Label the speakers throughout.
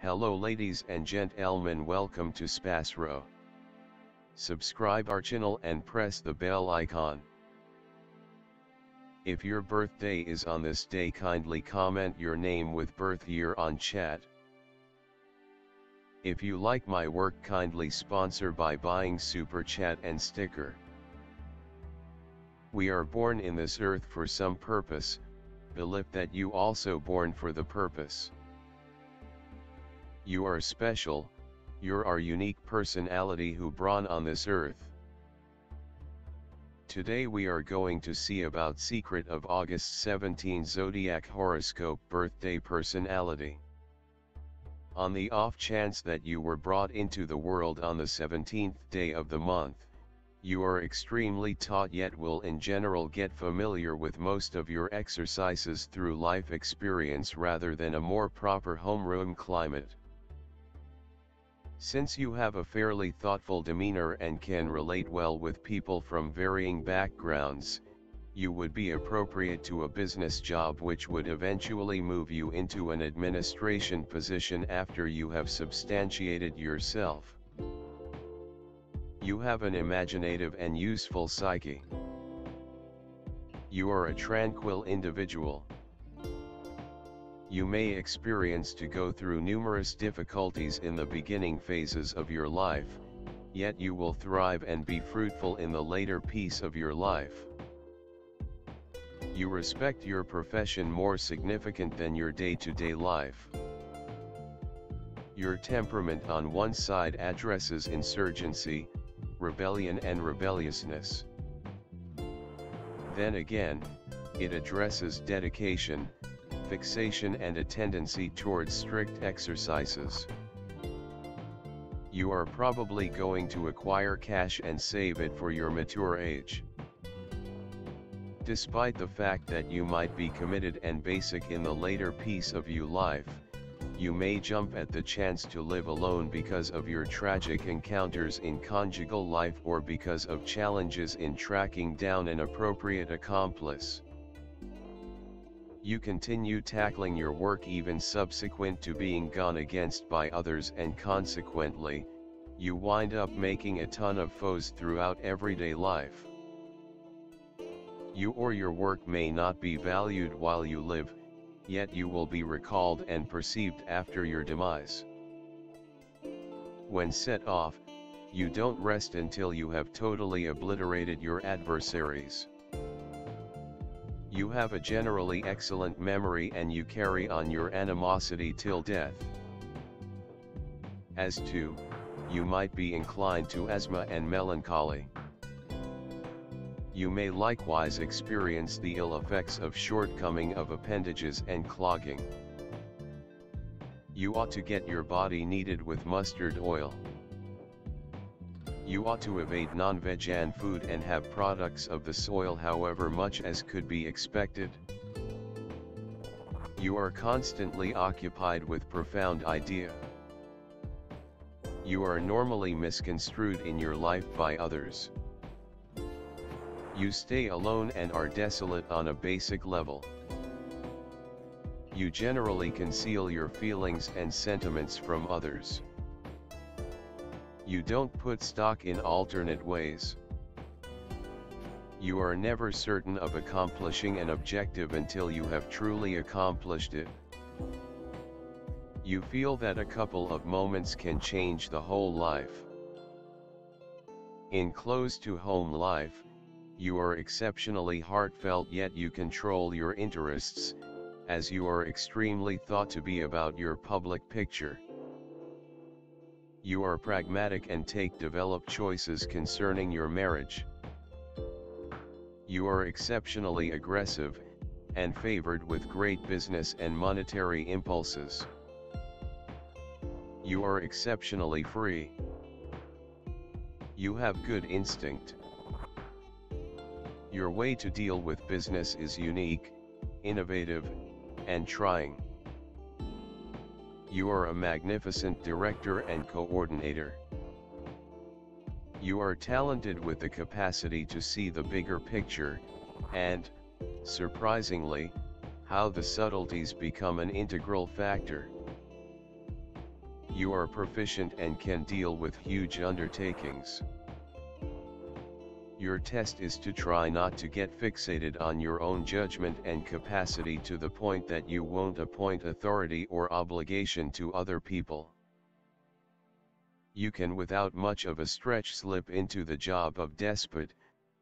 Speaker 1: Hello ladies and gentlemen, welcome to SPASRO. Subscribe our channel and press the bell icon. If your birthday is on this day, kindly comment your name with birth year on chat. If you like my work, kindly sponsor by buying super chat and sticker. We are born in this earth for some purpose, believe that you also born for the purpose. You are special, you're our unique personality who born on this earth. Today we are going to see about secret of August 17 Zodiac horoscope birthday personality. On the off chance that you were brought into the world on the 17th day of the month, you are extremely taught yet will in general get familiar with most of your exercises through life experience rather than a more proper homeroom climate. Since you have a fairly thoughtful demeanor and can relate well with people from varying backgrounds, you would be appropriate to a business job which would eventually move you into an administration position after you have substantiated yourself. You have an imaginative and useful psyche. You are a tranquil individual. You may experience to go through numerous difficulties in the beginning phases of your life, yet you will thrive and be fruitful in the later piece of your life. You respect your profession more significant than your day-to-day life. Your temperament on one side addresses insurgency, rebellion and rebelliousness. Then again, it addresses dedication, fixation and a tendency towards strict exercises. You are probably going to acquire cash and save it for your mature age. Despite the fact that you might be committed and basic in the later piece of your life, you may jump at the chance to live alone because of your tragic encounters in conjugal life or because of challenges in tracking down an appropriate accomplice. You continue tackling your work even subsequent to being gone against by others, and consequently, you wind up making a ton of foes throughout everyday life. You or your work may not be valued while you live, yet you will be recalled and perceived after your demise. When set off, you don't rest until you have totally obliterated your adversaries. You have a generally excellent memory and you carry on your animosity till death. As to, you might be inclined to asthma and melancholy. You may likewise experience the ill effects of shortcoming of appendages and clogging. You ought to get your body kneaded with mustard oil. You ought to evade non-vegan food and have products of the soil however much as could be expected. You are constantly occupied with profound idea. You are normally misconstrued in your life by others. You stay alone and are desolate on a basic level. You generally conceal your feelings and sentiments from others. You don't put stock in alternate ways. You are never certain of accomplishing an objective until you have truly accomplished it. You feel that a couple of moments can change the whole life. In close-to-home life, you are exceptionally heartfelt yet you control your interests, as you are extremely thought to be about your public picture. You are pragmatic and take developed choices concerning your marriage. You are exceptionally aggressive, and favored with great business and monetary impulses. You are exceptionally free. You have good instinct. Your way to deal with business is unique, innovative, and trying. You are a magnificent director and coordinator. You are talented with the capacity to see the bigger picture, and, surprisingly, how the subtleties become an integral factor. You are proficient and can deal with huge undertakings. Your test is to try not to get fixated on your own judgment and capacity to the point that you won't appoint authority or obligation to other people. You can without much of a stretch slip into the job of despot,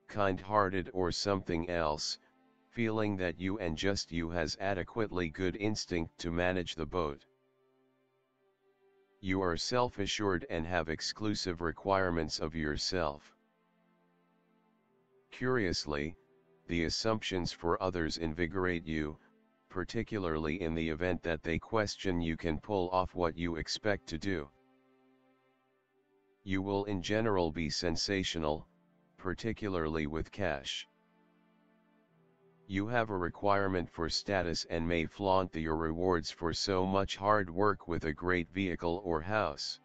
Speaker 1: kind-hearted or something else, feeling that you and just you has adequately good instinct to manage the boat. You are self-assured and have exclusive requirements of yourself. Curiously, the assumptions for others invigorate you, particularly in the event that they question you can pull off what you expect to do. You will in general be sensational, particularly with cash. You have a requirement for status and may flaunt your rewards for so much hard work with a great vehicle or house.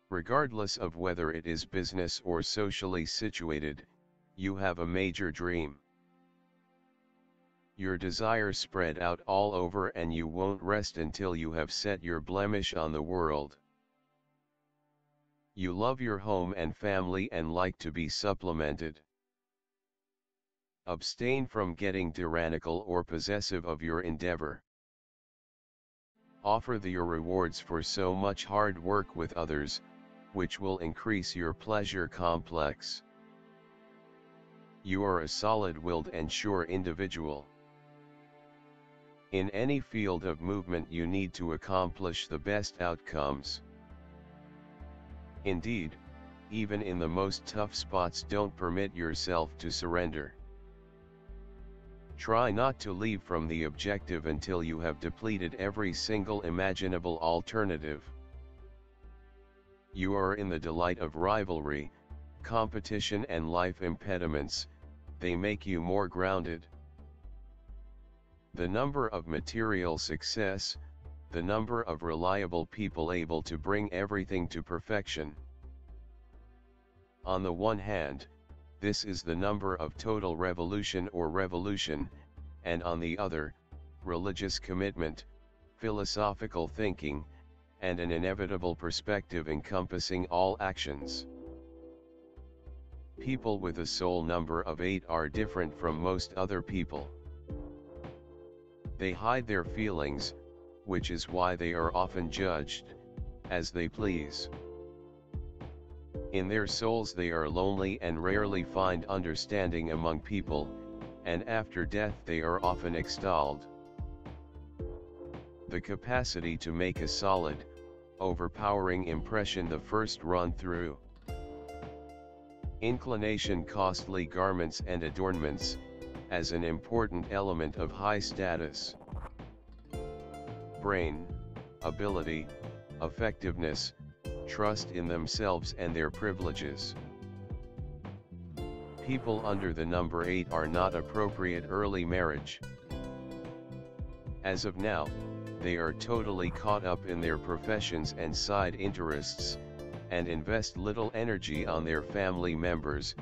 Speaker 1: Regardless of whether it is business or socially situated, you have a major dream. Your desires spread out all over and you won't rest until you have set your blemish on the world. You love your home and family and like to be supplemented. Abstain from getting tyrannical or possessive of your endeavor. Offer your rewards for so much hard work with others, which will increase your pleasure complex. You are a solid-willed and sure individual. In any field of movement you need to accomplish the best outcomes. Indeed, even in the most tough spots, don't permit yourself to surrender. Try not to leave from the objective until you have depleted every single imaginable alternative. You are in the delight of rivalry, competition and life impediments, they make you more grounded. The number of material success, the number of reliable people able to bring everything to perfection. On the one hand, this is the number of total revolution or revolution, and on the other, religious commitment, philosophical thinking, and an inevitable perspective encompassing all actions. People with a soul number of 8 are different from most other people. They hide their feelings, which is why they are often judged, as they please. In their souls they are lonely and rarely find understanding among people, and after death they are often extolled. The capacity to make a solid, overpowering impression the first run through. Inclination costly garments and adornments, as an important element of high status. Brain, ability, effectiveness, trust in themselves and their privileges. People under the number 8 are not appropriate early marriage. As of now, they are totally caught up in their professions and side interests, and invest little energy on their family members,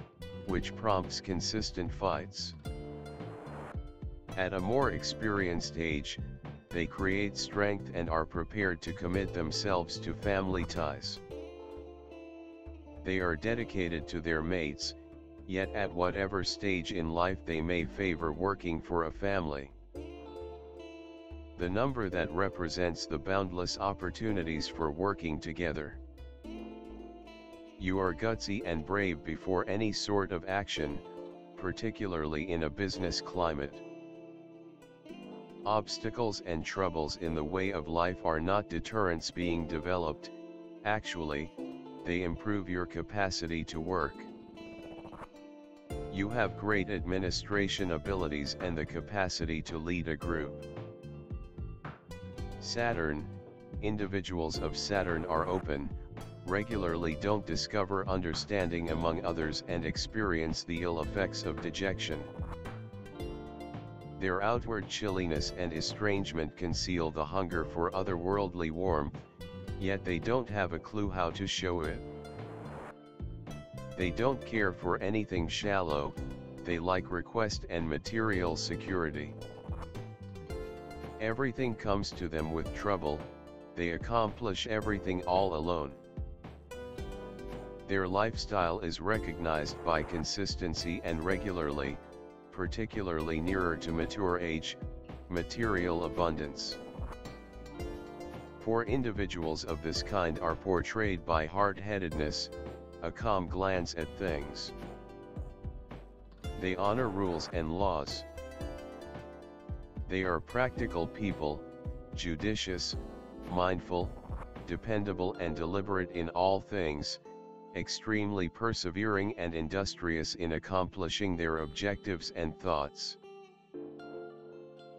Speaker 1: which prompts consistent fights. At a more experienced age, they create strength and are prepared to commit themselves to family ties. They are dedicated to their mates, yet at whatever stage in life they may favor working for a family. The number that represents the boundless opportunities for working together. You are gutsy and brave before any sort of action, particularly in a business climate. Obstacles and troubles in the way of life are not deterrents being developed, actually, they improve your capacity to work. You have great administration abilities and the capacity to lead a group. Saturn, individuals of Saturn are open, regularly don't discover understanding among others and experience the ill effects of dejection. Their outward chilliness and estrangement conceal the hunger for otherworldly warmth, yet they don't have a clue how to show it. They don't care for anything shallow, they like request and material security. Everything comes to them with trouble, They accomplish everything all alone. Their lifestyle is recognized by consistency and regularly, particularly nearer to mature age, material abundance. For individuals of this kind are portrayed by hard-headedness, a calm glance at things. They honor rules and laws. They are practical people, judicious, mindful, dependable and deliberate in all things, extremely persevering and industrious in accomplishing their objectives and thoughts.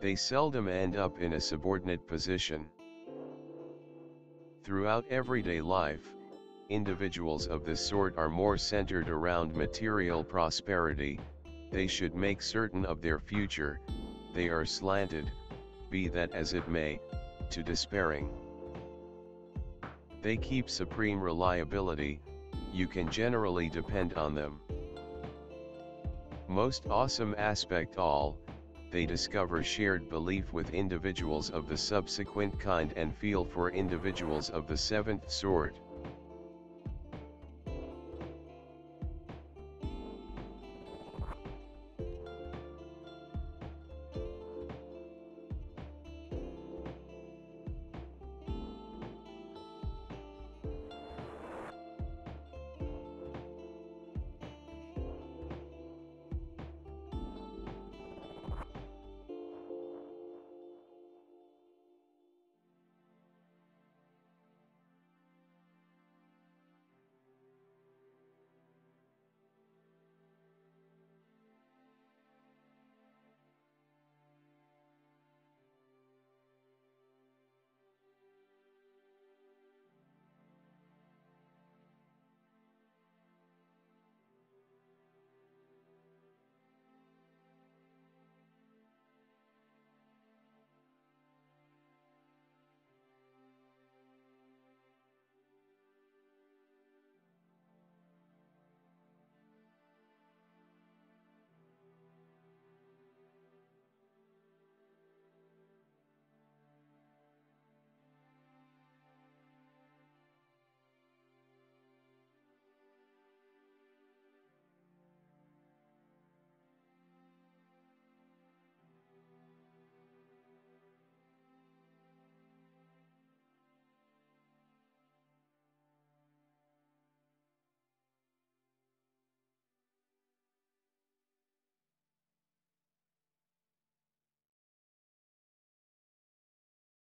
Speaker 1: They seldom end up in a subordinate position. Throughout everyday life, individuals of this sort are more centered around material prosperity. They should make certain of their future. They are slanted, be that as it may, to despairing. They keep supreme reliability. You can generally depend on them. Most awesome aspect all, they discover shared belief with individuals of the subsequent kind and feel for individuals of the seventh sort.